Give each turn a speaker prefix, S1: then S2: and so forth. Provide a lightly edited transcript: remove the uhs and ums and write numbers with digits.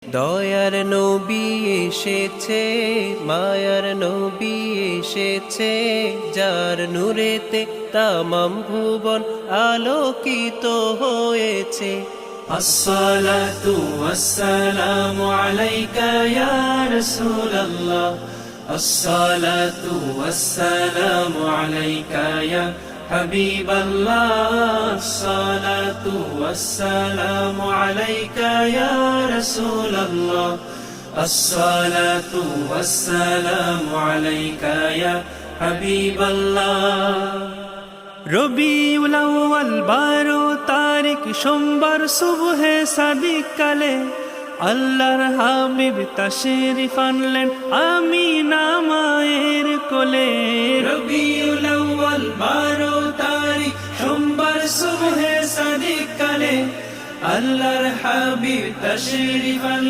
S1: দয়ার নবী এসেছে, মায়ার নবী এসেছে, যার নূরেতে তামাম ভুবন আলোকিত হয়েছে।
S2: আসসালাতু ওয়াসসালামু আলাইকা ইয়া রাসূলাল্লাহ, আসসালাতু ওয়াসসালামু আলাইকা ইয়া হাবিবাল্লাহ, আসসালাতু ওয়াসসালামু আলাইকা ইয়া রাসূলাল্লাহ, আসসালাতু ওয়াসসালামু আলাইকা ইয়া হাবিবাল্লাহ। রবিউল আউয়াল 12 তারিখ সোমবার সুবহে সাদিক কালে আল্লাহর হাবিব তাশরিফ আনলেন আমিনা মায়ের কোলে। রবিউল আউয়াল 12 তারিখ সোমবার সুবহে সাদিক কালে আল্লাহর হাবিব তাশরিফ আনলেন